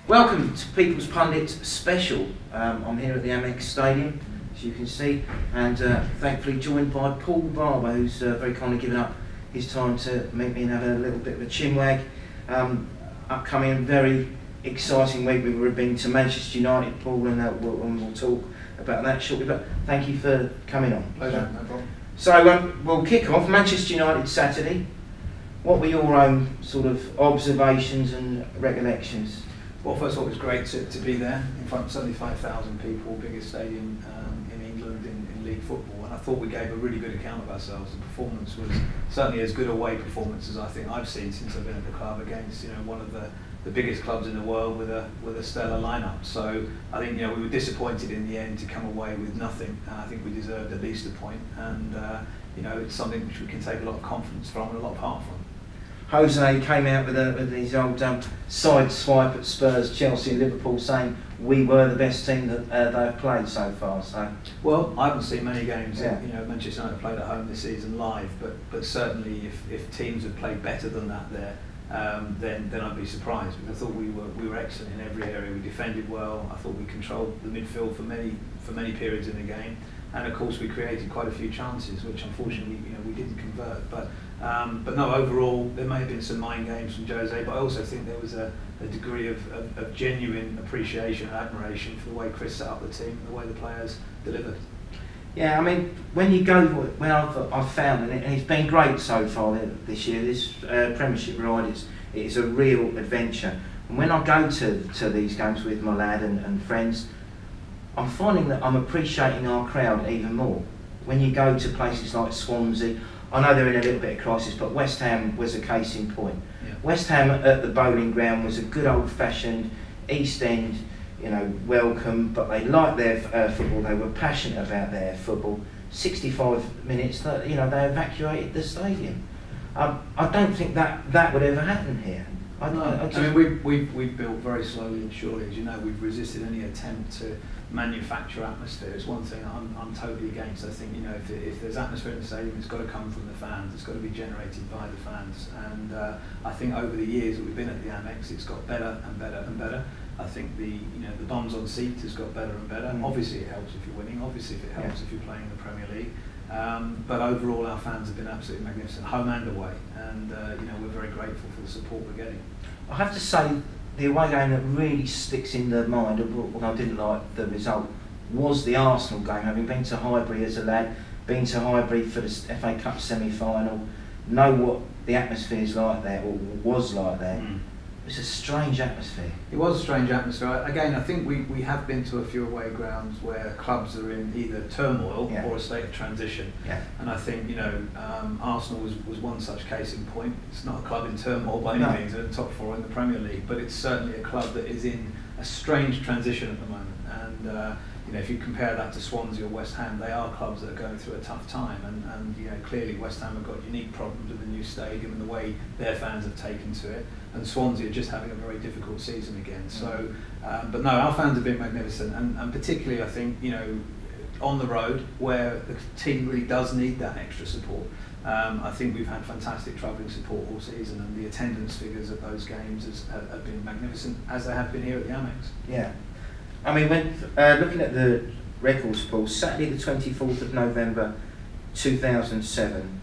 Welcome to People's Pundits special. I'm here at the Amex Stadium, as you can see, and thankfully joined by Paul Barber, who's very kindly given up his time to meet me and have a little bit of a chinwag. Upcoming very exciting week. We've been to Manchester United, Paul, and we'll talk about that shortly, but thank you for coming on. Pleasure, no problem. So we'll kick off Manchester United Saturday. What were your own sort of observations and recollections? Well, first of all, it was great to be there in front of 75,000 people, biggest stadium in England in league football, and I thought we gave a really good account of ourselves. The performance was certainly as good a away performance as I think I've seen since I've been at the club, against one of the biggest clubs in the world with a stellar lineup. So I think we were disappointed in the end to come away with nothing. I think we deserved at least a point, and it's something which we can take a lot of confidence from and a lot of heart from. Jose came out with his old side swipe at Spurs, Chelsea and Liverpool, saying we were the best team that they've played so far. So, well, I haven't seen many games yeah. Manchester United played at home this season live, but certainly if teams had played better than that there, then I'd be surprised, because I thought we were excellent in every area. We defended well. I thought we controlled the midfield for many periods in the game, and of course we created quite a few chances, which unfortunately we didn't convert. But no, overall there may have been some mind games from Jose, but I also think there was a degree of genuine appreciation and admiration for the way Chris set up the team, the way the players delivered. Yeah, I mean, when you go, I've found, and it's been great so far this year, this Premiership ride is a real adventure. And when I go to these games with my lad and friends, I'm finding that I'm appreciating our crowd even more. When you go to places like Swansea, I know they're in a little bit of crisis, but West Ham was a case in point. Yeah. West Ham at the Bowling Ground was a good old-fashioned East End, welcome, but they liked their football. They were passionate about their football. 65 minutes, they evacuated the stadium. I don't think that would ever happen here. I mean, we've built very slowly and surely. As you know, we've resisted any attempt to manufacture atmosphere. It's one thing I'm totally against. I think if there's atmosphere in the stadium, it's got to come from the fans. It's got to be generated by the fans. And I think over the years that we've been at the Amex, it's got better and better and better. I think the bums on seats has got better and better. Obviously, it helps if you're winning. Obviously, it helps if you're playing in the Premier League. But overall, our fans have been absolutely magnificent, home and away, and we're very grateful for the support we're getting. I have to say, the away game that really sticks in the mind, when I didn't like the result, was the Arsenal game. Having been to Highbury as a lad, been to Highbury for the FA Cup semi-final, know what the atmosphere is like there, or was like there. It was a strange atmosphere. It was a strange atmosphere. Again, I think we have been to a few away grounds where clubs are in either turmoil or a state of transition. Yeah. And I think Arsenal was one such case in point. It's not a club in turmoil by any means, they're in the top four in the Premier League, but it's certainly a club that is in a strange transition at the moment. And if you compare that to Swansea or West Ham, they are clubs that are going through a tough time, and clearly West Ham have got unique problems with the new stadium and the way their fans have taken to it, and Swansea are just having a very difficult season again. So, but no, our fans have been magnificent, and particularly I think on the road where the team really does need that extra support. I think we've had fantastic travelling support all season, and the attendance figures at those games have been magnificent, as they have been here at the Amex. Yeah. I mean, when looking at the records, Paul, Saturday the 24th of November 2007,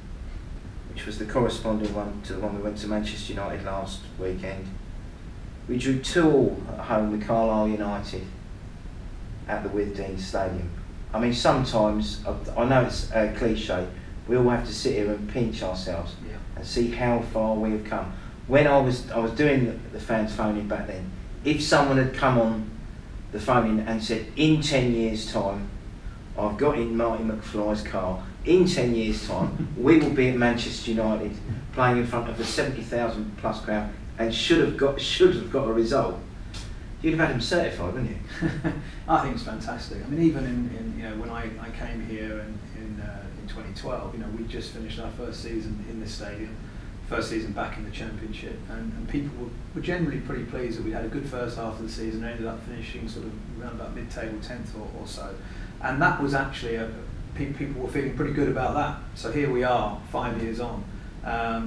which was the corresponding one to the one we went to Manchester United last weekend, we drew 2-2 at home with Carlisle United at the Withdean Stadium. I mean, sometimes, I know it's a cliche, we all have to sit here and pinch ourselves and see how far we have come. When I was doing the fans phoning back then, if someone had come on the phone and said, in 10 years' time, I've got in Marty McFly's car, in 10 years' time, we will be at Manchester United playing in front of a 70,000 plus crowd and should have got a result, you'd have had him certified, wouldn't you? I think it's fantastic. I mean, even in when I came here in 2012, we just finished our first season in this stadium. First season back in the Championship, and people were generally pretty pleased that we had a good first half of the season and ended up finishing sort of around about mid-table 10th or so, and that was actually people were feeling pretty good about that. So here we are 5 years on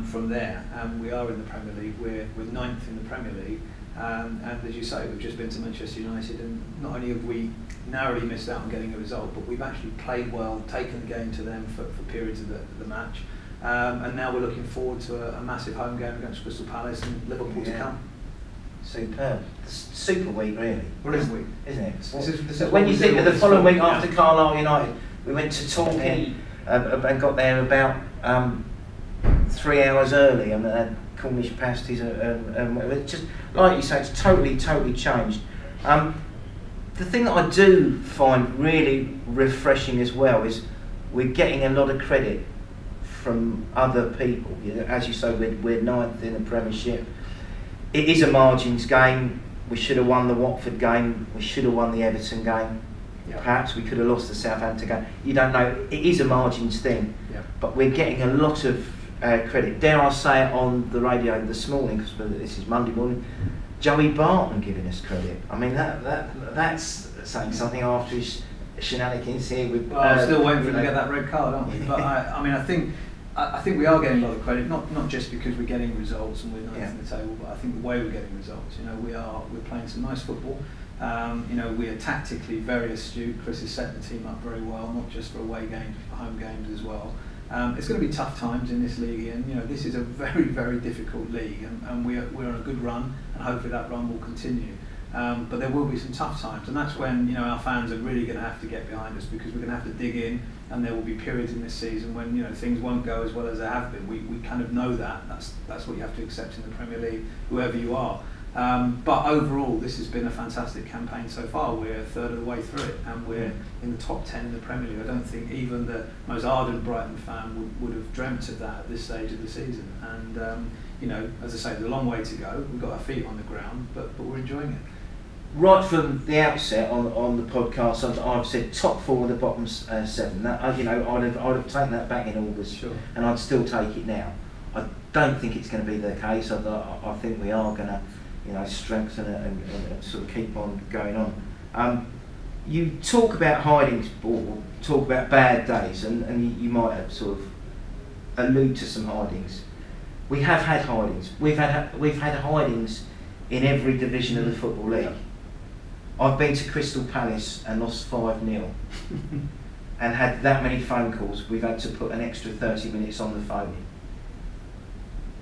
from there, and we are in the Premier League. We're 9th in the Premier League, And as you say, we've just been to Manchester United, and not only have we narrowly missed out on getting a result, but we've actually played well, taken the game to them for periods of the match. And now we're looking forward to a massive home game against Crystal Palace and Liverpool to come. Superb. Super week, really. Brilliant week. Isn't it? This is when you think of the following week after yeah. Carlisle United, we went to Torquay and got there about 3 hours early, and had Cornish pasties, just like you say, it's totally changed. The thing that I do find really refreshing as well is we're getting a lot of credit from other people. As you say, we're 9th in the Premiership. It is a margins game. We should have won the Watford game. We should have won the Everton game. Yep. Perhaps we could have lost the Southampton game. You don't know. It is a margins thing. Yep. But we're getting a lot of credit. Dare I say it on the radio this morning, because this is Monday morning, Joey Barton giving us credit. I mean, that's saying something after his shenanigans here with... Well, I'm still waiting for him to get that red card, aren't we? But I think we are getting a lot of credit, not just because we're getting results and we're ninth in the table, but I think the way we're getting results. We're playing some nice football. We are tactically very astute. Chris has set the team up very well, not just for away games, but for home games as well. It's going to be tough times in this league, and this is a very, very difficult league, and we're on a good run, and hopefully that run will continue. But there will be some tough times, and that's when our fans are really going to have to get behind us, because we're going to have to dig in, and there will be periods in this season when things won't go as well as they have been. We kind of know that. That's what you have to accept in the Premier League, whoever you are. But overall, this has been a fantastic campaign so far. We're a third of the way through it, and we're in the top 10 in the Premier League. I don't think even the most ardent Brighton fan would have dreamt of that at this stage of the season. And as I say, there's a long way to go. We've got our feet on the ground, but we're enjoying it. Right from the outset on the podcast, I've said top 4 of the bottom 7. That I'd have taken that back in August, sure. And I'd still take it now. I don't think it's going to be the case. I think we are going to strengthen it and sort of keep on going on. You talk about hiding, or talk about bad days, and you might have sort of allude to some hidings. We have had hidings. We've had hidings in every division of the Football League. I've been to Crystal Palace and lost 5-0 and had that many phone calls. We've had to put an extra 30 minutes on the phone.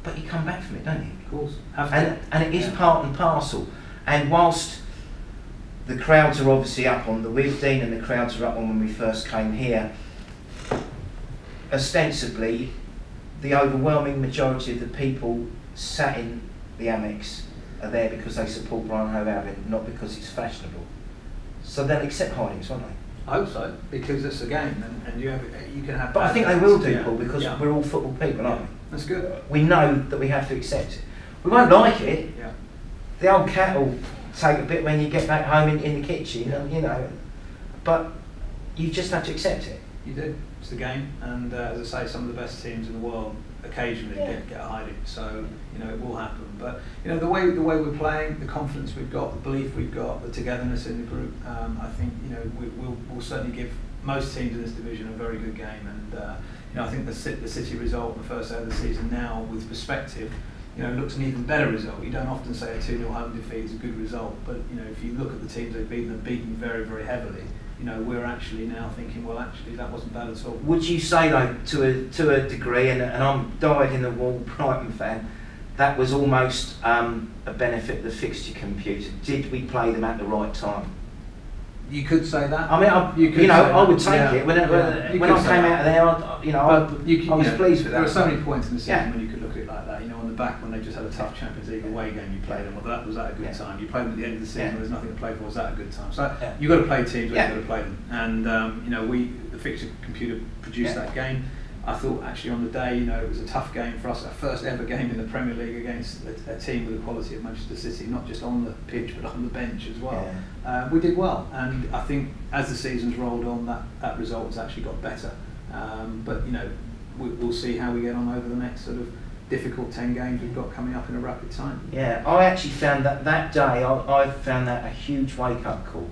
But you come back from it, don't you? Of course. And it is part and parcel. And whilst the crowds are obviously up on the Wivdean and the crowds are up on when we first came here, ostensibly the overwhelming majority of the people sat in the Amex are there because they support Brighton and Hove Albion, not because it's fashionable. So they'll accept hidings, won't they? I hope so, because it's a game, and you can have. But I think they will do, Paul, because we're all football people, aren't we? That's good. We know that we have to accept it. We won't like it. Yeah. The old cat will take a bit when you get back home in the kitchen, and, but you just have to accept it. You do. It's the game, and as I say, some of the best teams in the world occasionally get a hiding, so it will happen. But the way we're playing, the confidence we've got, the belief we've got, the togetherness in the group, I think we'll certainly give most teams in this division a very good game. And I think the City result on the first day of the season now, with perspective, looks an even better result. You don't often say a 2-0 home defeat is a good result, but if you look at the teams they've beaten very, very heavily. We're actually now thinking, well, actually, that wasn't bad at all. Would you say, though, to a degree, and I'm dyed-in-the-wool Brighton fan, that was almost a benefit of the fixture computer? Did we play them at the right time? You could say that. I mean, I would take it. When I came out of there, I was pleased with that. There were so many points in the season when you could look at it like that. On the back, when they just had a tough Champions League away game, you played them. Well, was that a good time? You played them at the end of the season. There's nothing to play for. Was that a good time? So you've got to play teams when you've got to play them. And the fixture computer produced that game. I thought actually on the day, it was a tough game for us, our first ever game in the Premier League against a team with the quality of Manchester City, not just on the pitch but on the bench as well. We did well, and I think as the season's rolled on, that result has actually got better. But we'll see how we get on over the next sort of difficult 10 games we've got coming up in a rapid time. Yeah, I actually found that day, I found that a huge wake-up call.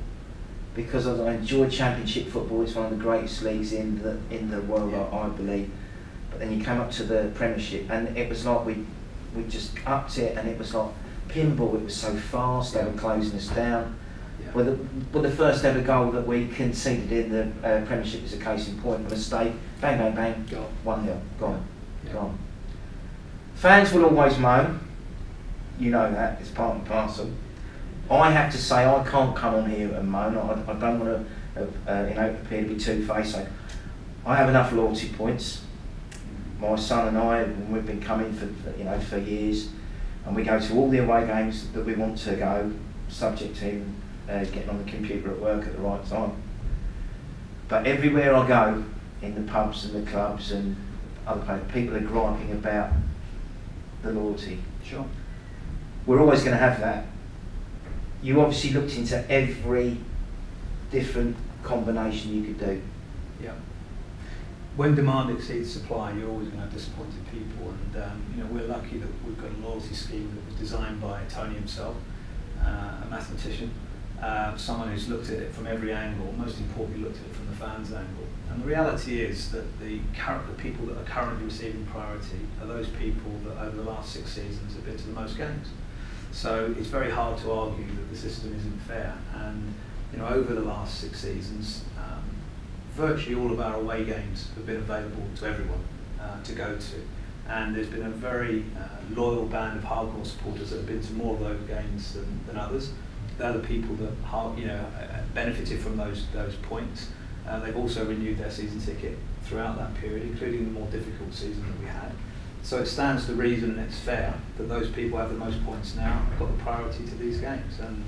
Because I enjoy Championship football, it's one of the greatest leagues in the world, I believe. But then you came up to the Premiership, and it was like we just upped it, and it was like pinball, it was so fast, they were closing us down. Yeah. Well, the first ever goal that we conceded in the Premiership is a case in point, a mistake, bang, bang, bang, 1-0, gone, gone. Fans will always moan, you know that, it's part and parcel. I have to say, I can't come on here and moan, I don't want to appear to be two-faced. I have enough loyalty points. My son and I, we've been coming for years, and we go to all the away games that we want to go, subject to him getting on the computer at work at the right time. But everywhere I go, in the pubs and the clubs and other places, people are griping about the loyalty. Sure. We're always going to have that. You obviously looked into every different combination you could do. Yeah. When demand exceeds supply, you're always going to have disappointed people, and we're lucky that we've got a loyalty scheme that was designed by Tony himself, a mathematician, someone who's looked at it from every angle, most importantly looked at it from the fans' angle. And the reality is that the people that are currently receiving priority are those people that over the last 6 seasons have been to the most games. So it's very hard to argue that the system isn't fair. And over the last 6 seasons, virtually all of our away games have been available to everyone to go to. And there's been a very loyal band of hardcore supporters that have been to more of those games than others. They're the people that benefited from those points. They've also renewed their season ticket throughout that period, including the more difficult season that we had. So it stands to reason, and it's fair, that those people have the most points now have got the priority to these games. And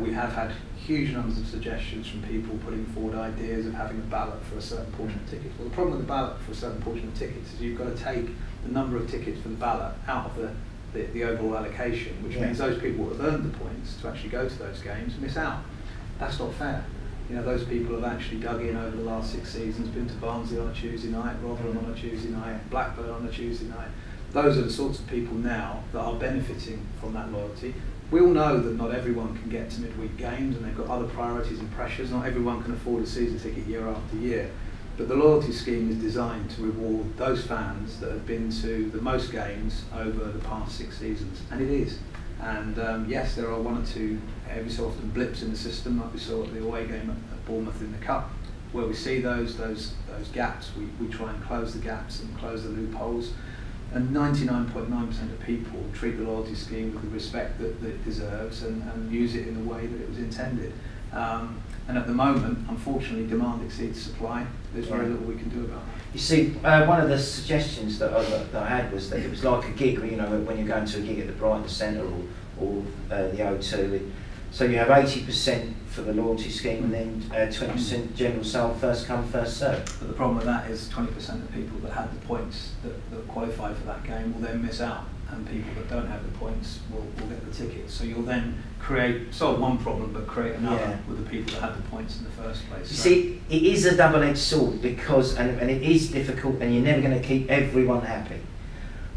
we have had huge numbers of suggestions from people putting forward ideas of having a ballot for a certain portion of tickets. Well, the problem with the ballot for a certain portion of tickets is you've got to take the number of tickets for the ballot out of the overall allocation, which means those people who have earned the points to actually go to those games miss out. That's not fair. Those people have actually dug in over the last 6 seasons, been to Barnsley on a Tuesday night, Rotherham on a Tuesday night, Blackburn on a Tuesday night. Those are the sorts of people now that are benefiting from that loyalty. We all know that not everyone can get to midweek games, and they've got other priorities and pressures. Not everyone can afford a season ticket year after year. But the loyalty scheme is designed to reward those fans that have been to the most games over the past 6 seasons, and it is. And yes, there are 1 or 2 every so often blips in the system, like we saw at the away game at Bournemouth in the Cup, where we see those gaps. We try and close the gaps and close the loopholes. And 99.9% of people treat the loyalty scheme with the respect that it deserves and use it in the way that it was intended. And at the moment, unfortunately, demand exceeds supply. There's very little we can do about it. You see, one of the suggestions that I had was that it was like a gig, when you're going to a gig at the Brighton Centre or the O2. So you have 80% for the loyalty scheme and then 20% general sale, first come, first served. But the problem with that is 20% of people that had the points that qualified for that game will then miss out, and people that don't have the points will get the tickets. So you'll then solve one problem but create another with the people that had the points in the first place. You see, it is a double-edged sword because, and it is difficult, and you're never going to keep everyone happy.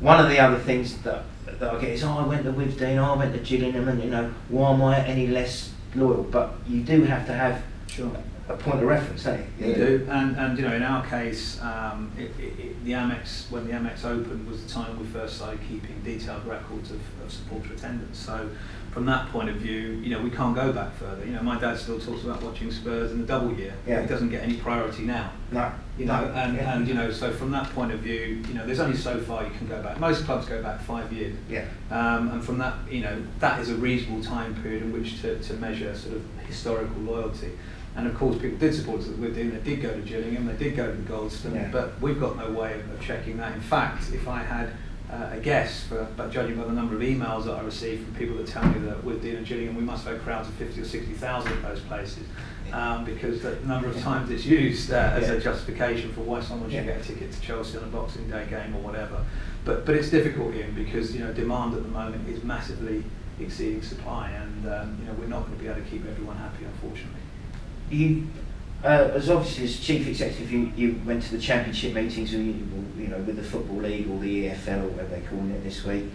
One of the other things that I get is, I went to Withdean, I went to Gillingham, and why am I any less loyal? But you do have to have a point of reference, don't you? You do, and in our case, the Amex, when the Amex opened, was the time we first started keeping detailed records of supporter attendance. So from that point of view, we can't go back further. My dad still talks about watching Spurs in the double year. He doesn't get any priority now. No. And so from that point of view, there's only so far you can go back. Most clubs go back 5 years. And from that, that is a reasonable time period in which to measure sort of historical loyalty. And of course, people did support us at Withdean. They did go to Gillingham. They did go to the Goldstone. But we've got no way of checking that. In fact, if I had a guess, but judging by the number of emails that I received from people that tell me that Withdean and Gillingham, we must have crowds of 50 or 60,000 at those places, because the number of times it's used as a justification for why someone should get a ticket to Chelsea on a Boxing Day game or whatever. But it's difficult, Ian, because demand at the moment is massively exceeding supply, and we're not going to be able to keep everyone happy, unfortunately. You, as obviously as chief executive, you went to the Championship meetings, with the Football League or the EFL, or whatever they're calling it this week,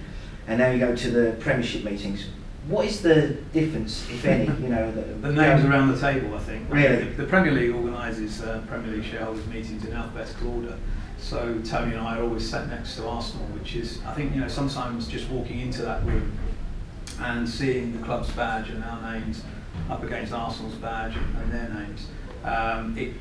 and now you go to the Premiership meetings. What is the difference, if any? The names around the table, I think. Really, the Premier League organises Premier League shareholders meetings in alphabetical order. So Tony and I are always sat next to Arsenal, which is, I think, sometimes just walking into that room and seeing the club's badge and our names up against Arsenal's badge and their names,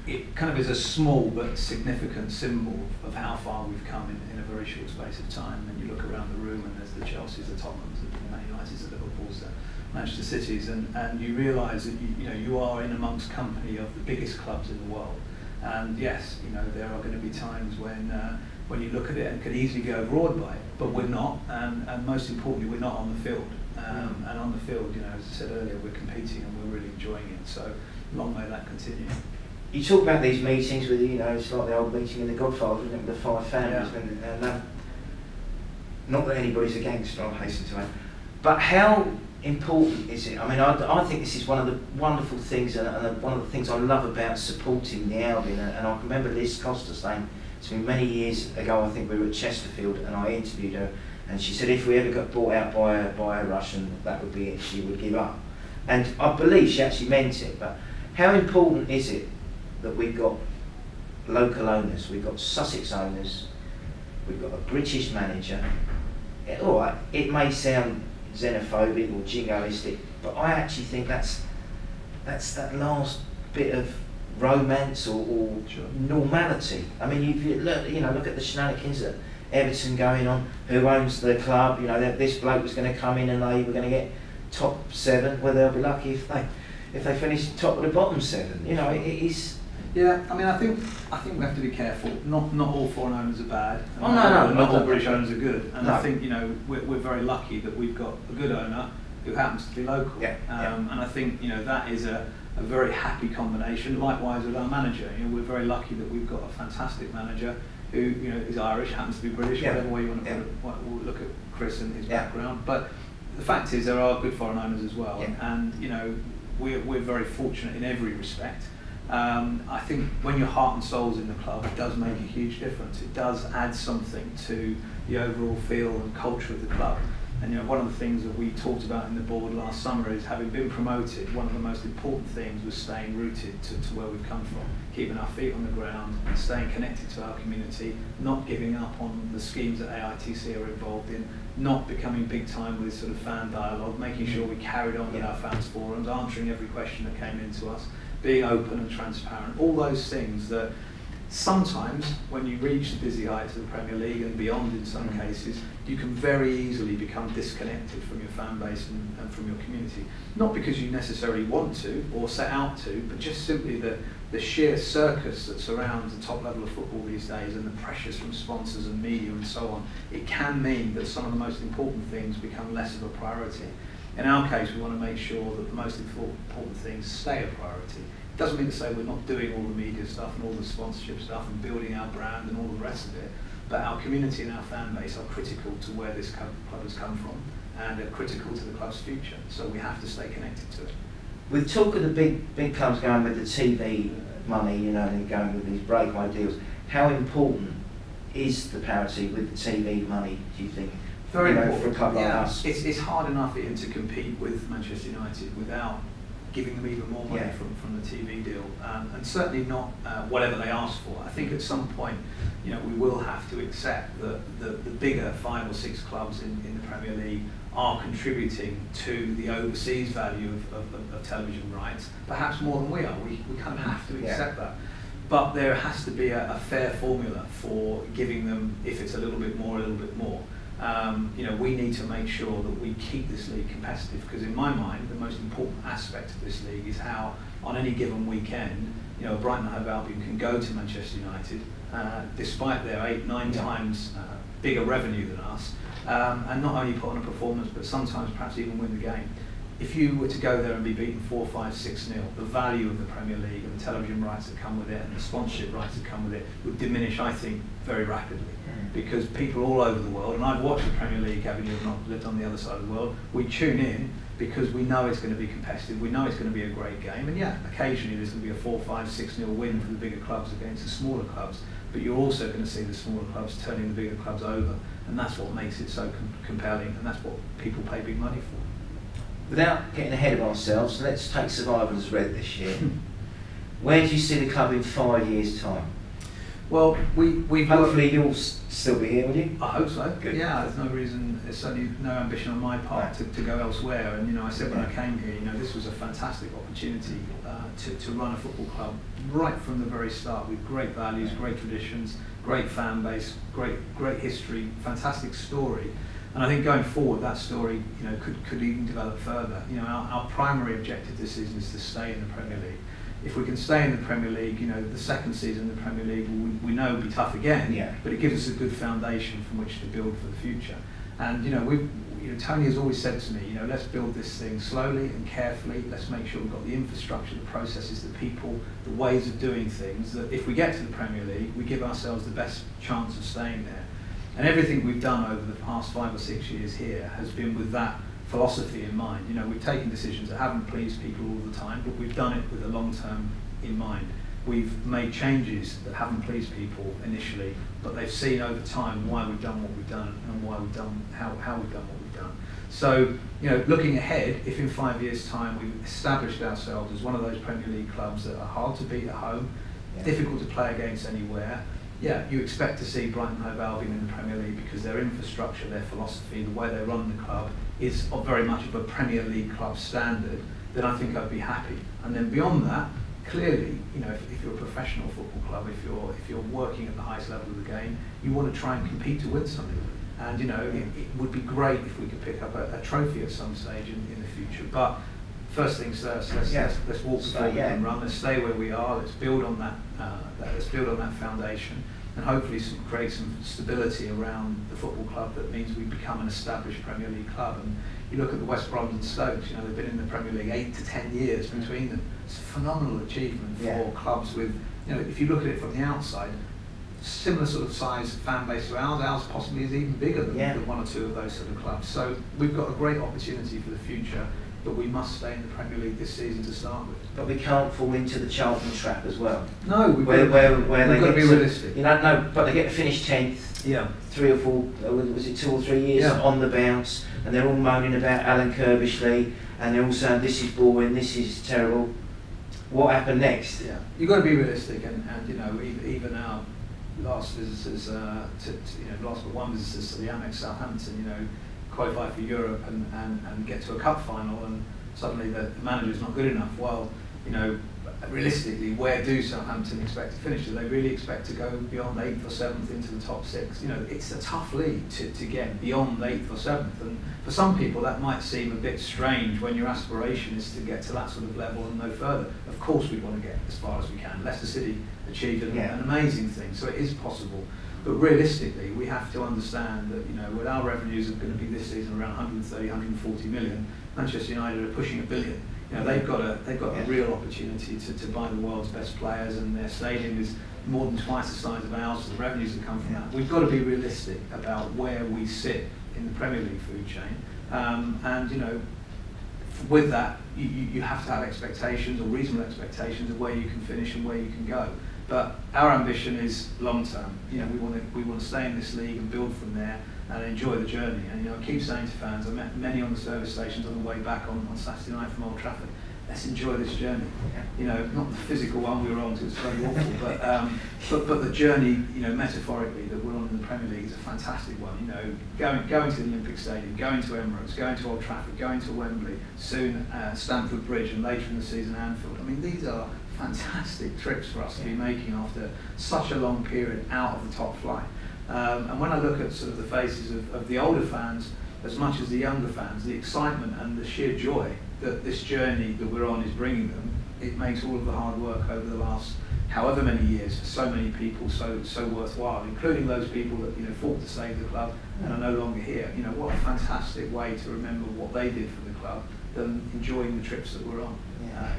it kind of is a small but significant symbol of how far we've come in a very short space of time. And you look around the room and there's the Chelseas, the Tottenhams, the Man Uniteds, the Liverpools, the Manchester Cities, and you realise that you are in amongst company of the biggest clubs in the world. And yes, there are going to be times when you look at it and could easily be overawed by it, but we're not, and most importantly, we're not on the field. And on the field, as I said earlier, we're competing and we're really enjoying it. So long may that continue. You talk about these meetings with, it's like the old meeting in The Godfather, isn't it, with the five families. Yeah. Not that anybody's a gangster, I hasten to add. But how important is it? I mean, I think this is one of the wonderful things, and one of the things I love about supporting the Albion. And I can remember Liz Costa saying to me many years ago, I think we were at Chesterfield, and I interviewed her, and she said if we ever got bought out by a Russian, that would be it, she would give up. And I believe she actually meant it, but how important is it that we've got local owners, we've got Sussex owners, we've got a British manager? All right, it may sound xenophobic or jingoistic, but I actually think that's that last bit of romance or Sure. normality. I mean, if you look at the shenanigans at Everton going on, who owns the club, this bloke was going to come in and they were going to get top 7, well, they'll be lucky if they finish top of the bottom 7. It is. Yeah, I mean, I think we have to be careful. Not all foreign owners are bad. Oh, no. Not all British owners are good. And No. I think we're very lucky that we've got a good owner who happens to be local. Yeah. And I think that is a very happy combination. Likewise with our manager, we're very lucky that we've got a fantastic manager who is Irish, happens to be British, Yeah. whatever way you want to put it. We'll look at Chris and his background, but the fact is there are good foreign owners as well, and we're very fortunate in every respect. I think when your heart and soul's in the club, it does make a huge difference. It does add something to the overall feel and culture of the club. And one of the things that we talked about in the board last summer is, having been promoted, one of the most important things was staying rooted to where we've come from, keeping our feet on the ground and staying connected to our community, not giving up on the schemes that AITC are involved in, not becoming big time with sort of fan dialogue, making sure we carried on with our fans forums, answering every question that came into us, being open and transparent, all those things that sometimes when you reach the busy heights of the Premier League and beyond in some cases, you can very easily become disconnected from your fan base and from your community. Not because you necessarily want to or set out to, but just simply the sheer circus that surrounds the top level of football these days and the pressures from sponsors and media and so on, it can mean that some of the most important things become less of a priority. In our case, we want to make sure that the most important things stay a priority. It doesn't mean to say we're not doing all the media stuff and all the sponsorship stuff and building our brand and all the rest of it, but our community and our fan base are critical to where this club has come from and are critical to the club's future, so we have to stay connected to it. With talk of the big clubs going with the TV money, and going with these breakaway deals, how important is the parity with the TV money, do you think? Very important. For a club like us. It's hard enough even to compete with Manchester United without giving them even more money from the TV deal, and certainly not whatever they ask for. I think at some point, we will have to accept that the bigger 5 or 6 clubs in the Premier League are contributing to the overseas value of television rights, perhaps more than we are. We kind of have to accept that. But there has to be a fair formula for giving them, if it's a little bit more, a little bit more. We need to make sure that we keep this league competitive, because in my mind the most important aspect of this league is how on any given weekend Brighton and Hove Albion can go to Manchester United despite their 8-9 times bigger revenue than us, and not only put on a performance but sometimes perhaps even win the game. If you were to go there and be beaten 4-5, 6-0, the value of the Premier League and the television rights that come with it and the sponsorship rights that come with it would diminish, I think, very rapidly. Because people all over the world, and I've watched the Premier League, having not lived on the other side of the world, we tune in because we know it's going to be competitive, we know it's going to be a great game, and occasionally there's going to be a 4-5, 6-0 win for the bigger clubs against the smaller clubs, but you're also going to see the smaller clubs turning the bigger clubs over, and that's what makes it so compelling, and that's what people pay big money for. Without getting ahead of ourselves, let's take survival as read this year. Where do you see the club in 5 years' time? Well, we've hopefully you'll still be here, will you? I hope so. Good. Yeah, there's no reason, there's certainly no ambition on my part to go elsewhere. And I said when I came here, this was a fantastic opportunity to run a football club right from the very start, with great values, great traditions, great fan base, great history, fantastic story. And I think going forward, that story, could even develop further. Our primary objective this season is to stay in the Premier League. If we can stay in the Premier League, the second season in the Premier League, we know will be tough again, but it gives us a good foundation from which to build for the future. And Tony has always said to me, let's build this thing slowly and carefully. Let's make sure we've got the infrastructure, the processes, the people, the ways of doing things, that if we get to the Premier League, we give ourselves the best chance of staying there. And everything we've done over the past 5 or 6 years here has been with that philosophy in mind. We've taken decisions that haven't pleased people all the time, but we've done it with the long term in mind. We've made changes that haven't pleased people initially, but they've seen over time why we've done what we've done and why we've done how we've done what we've done. So, looking ahead, if in 5 years' time we've established ourselves as one of those Premier League clubs that are hard to beat at home, difficult to play against anywhere, you expect to see Brighton and Hove Albion in the Premier League, because their infrastructure, their philosophy, the way they run the club is very much of a Premier League club standard. Then I think I'd be happy. And then beyond that, clearly, if you're a professional football club, if you're working at the highest level of the game, you want to try and compete to win something. And it would be great if we could pick up a trophy at some stage in the future. But first things first, let's walk before we can run. Let's stay where we are. Let's build on that. Let's build on that foundation, and hopefully create some stability around the football club. That means we become an established Premier League club. And you look at the West Brom and Stokes. They've been in the Premier League 8 to 10 years between them. It's a phenomenal achievement for clubs with, if you look at it from the outside, similar sort of size fan base to ours. Ours possibly is even bigger than one or two of those sort of clubs. So we've got a great opportunity for the future, but we must stay in the Premier League this season to start with. But we can't fall into the Charlton trap as well. No, we've got to be realistic. No, but they get to finish 10th. Yeah. 3 or 4, was it 2 or 3 years on the bounce, and they're all moaning about Alan Kirbishley, and they're all saying this is boring, this is terrible. What happened next? Yeah, you've got to be realistic, and even our last visitors last but one visitors to the Amex Southampton, qualify for Europe and get to a cup final, and suddenly the manager's not good enough. Well, realistically, where do Southampton expect to finish? Do they really expect to go beyond 8th or 7th into the top 6? It's a tough league to get beyond 8th or 7th, and for some people that might seem a bit strange when your aspiration is to get to that sort of level and no further. Of course we want to get as far as we can. Leicester City achieved an amazing thing, so it is possible. But realistically, we have to understand that with our revenues are going to be this season around 130, 140 million. Manchester United are pushing $1 billion. They've got a real opportunity to buy the world's best players, and their stadium is more than twice the size of ours. So the revenues that come from that. We've got to be realistic about where we sit in the Premier League food chain, and with that, you have to have expectations, or reasonable expectations, of where you can finish and where you can go. But our ambition is long term. We want to stay in this league and build from there and enjoy the journey. And I keep saying to fans, I met many on the service stations on the way back on Saturday night from Old Trafford. Let's enjoy this journey. Not the physical one we were on, because it's very awful, but the journey, metaphorically, that we're on in the Premier League is a fantastic one. Going to the Olympic Stadium, going to Emirates, going to Old Trafford, going to Wembley, soon Stamford Bridge, and later in the season Anfield. I mean, these are fantastic trips for us to be making after such a long period out of the top flight. And when I look at sort of the faces of the older fans, as much as the younger fans, the excitement and the sheer joy that this journey that we're on is bringing them, it makes all of the hard work over the last however many years for so many people so worthwhile, including those people that fought to save the club and are no longer here. What a fantastic way to remember what they did for the club than enjoying the trips that we're on.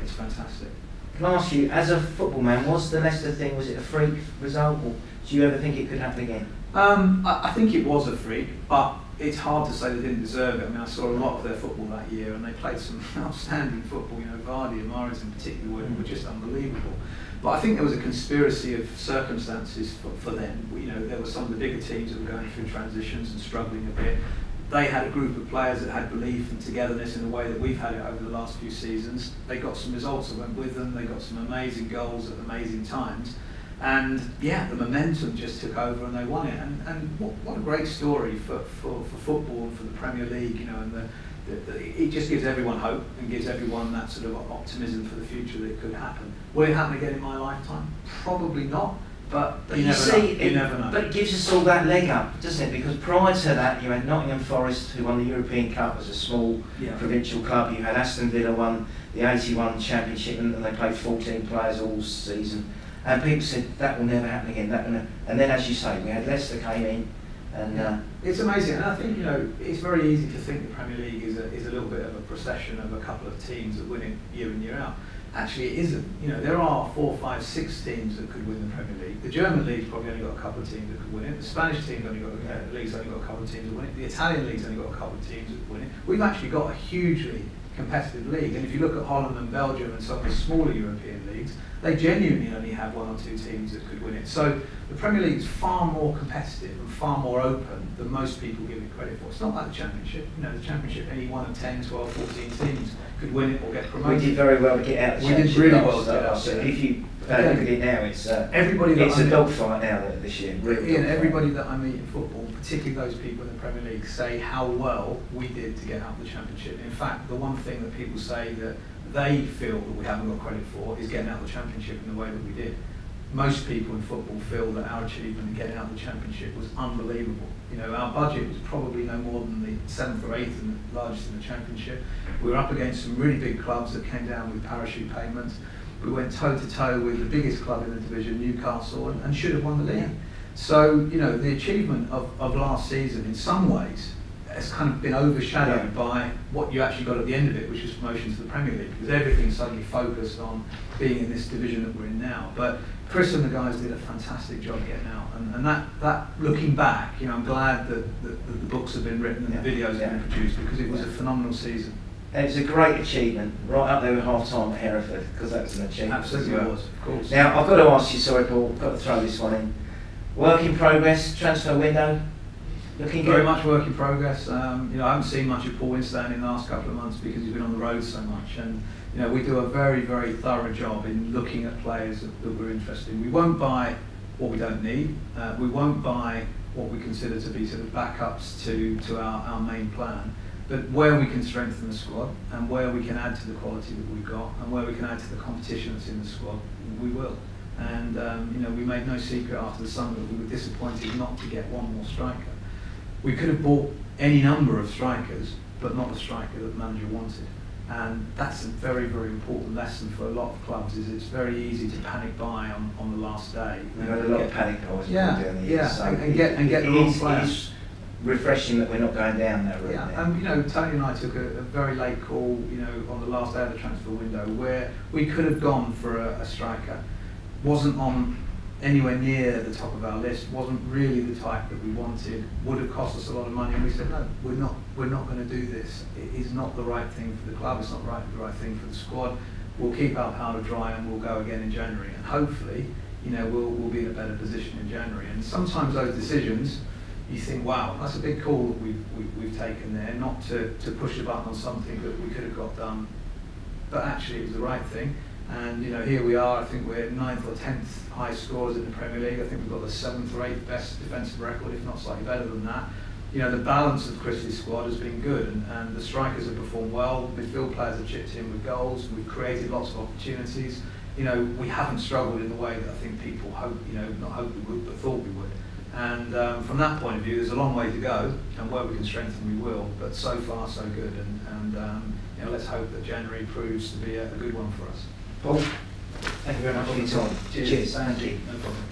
It's fantastic. Can I ask you, as a football man, was the Leicester thing, was it a freak result, or do you ever think it could happen again? I think it was a freak, but it's hard to say they didn't deserve it. I mean, I saw a lot of their football that year, and they played some outstanding football. Vardy and Mahrez in particular were just unbelievable. But I think there was a conspiracy of circumstances for them. There were some of the bigger teams that were going through transitions and struggling a bit. They had a group of players that had belief and togetherness in the way that we've had it over the last few seasons. They got some results that went with them. They got some amazing goals at amazing times. And yeah, the momentum just took over and they won it. And what a great story for football and for the Premier League, you know, and it just gives everyone hope and gives everyone that sort of optimism for the future that it could happen. Will it happen again in my lifetime? Probably not. But you never know. But it gives us all that leg up, doesn't it? Because prior to that, you had Nottingham Forest, who won the European Cup as a small provincial club. You had Aston Villa won the 81 Championship, and they played 14 players all season. And people said that will never happen again. And then, as you say, we had Leicester came in, and it's amazing. And I think, you know, it's very easy to think the Premier League is a little bit of a procession of a couple of teams that win it year in, year out. Actually, it isn't. You know, there are 4, 5, 6 teams that could win the Premier League. The German league's probably only got a couple of teams that could win it. The Spanish team's only got a couple of teams that win it. The Italian league's only got a couple of teams that win it. We've actually got a hugely competitive league, and if you look at Holland and Belgium and some of the smaller European leagues, they genuinely only have 1 or 2 teams that could win it. So the Premier League is far more competitive and far more open than most people give it credit for. It's not like the Championship. You know, the Championship, any 1 of 10, 12, 14 teams could win it or get promoted. We did very well to get out of the Championship. We did really well to get out. So if you look at it now, it's it's a dogfight now this year. Ian, everybody that I meet in football, particularly those people in the Premier League, say how well we did to get out of the Championship. In fact, the one thing that people say that they feel that we haven't got credit for is getting out of the Championship in the way that we did. Most people in football feel that our achievement in getting out of the Championship was unbelievable. You know, our budget was probably no more than the 7th or 8th and the largest in the Championship. We were up against some really big clubs that came down with parachute payments. We went toe to toe with the biggest club in the division, Newcastle, and should have won the league. So, you know, the achievement of last season in some ways has kind of been overshadowed by what you actually got at the end of it, which was promotion to the Premier League, because everything's suddenly focused on being in this division that we're in now. But Chris and the guys did a fantastic job getting out, and that looking back, you know, I'm glad that the books have been written and the videos have been produced, because it was a phenomenal season. And it was a great achievement, right up there with half-time at Hereford, because that was an achievement. Absolutely as well. was, of course. Now, I've got to ask you, sorry Paul, I've got to throw this one in. Work in progress, transfer window, looking good? Very much work in progress. You know, I haven't seen much of Paul Winstanley in the last couple of months because he's been on the road so much. And you know, we do a very, very thorough job in looking at players that we're interested in. We won't buy what we don't need. We won't buy what we consider to be sort of backups to our main plan. But where we can strengthen the squad and where we can add to the quality that we've got and where we can add to the competition that's in the squad, we will. And you know, we made no secret after the summer that we were disappointed not to get one more striker. We could have bought any number of strikers, but not the striker that the manager wanted. And that's a very, very important lesson for a lot of clubs. Is it's very easy to panic buy on the last day. We've had a lot of panic buys. And get the wrong player. It's refreshing that we're not going down that route. Yeah, and you know, Tony and I took a very late call, you know, on the last day of the transfer window where we could have gone for a striker. Wasn't on anywhere near the top of our list, wasn't really the type that we wanted, would have cost us a lot of money, and we said no, we're not going to do this. It is not the right thing for the club, it's not the right thing for the squad. We'll keep our powder dry and we'll go again in January, and hopefully, you know, we'll be in a better position in January. And sometimes those decisions, you think, wow, that's a big call that we've taken there, not to push a button on something that we could have got done, but actually it was the right thing. And you know, here we are. I think we're 9th or 10th highest scorers in the Premier League. I think we've got the 7th or 8th best defensive record, if not slightly better than that. You know, the balance of Chris's squad has been good, and the strikers have performed well. The midfield players have chipped in with goals. We've created lots of opportunities. You know, we haven't struggled in the way that I think people hope, you know, not hope we would, but thought we would. And from that point of view, there's a long way to go, and where we can strengthen, we will. But so far, so good. And you know, let's hope that January proves to be a good one for us. Paul, thank you very much for your time. Cheers. Thank you. No problem.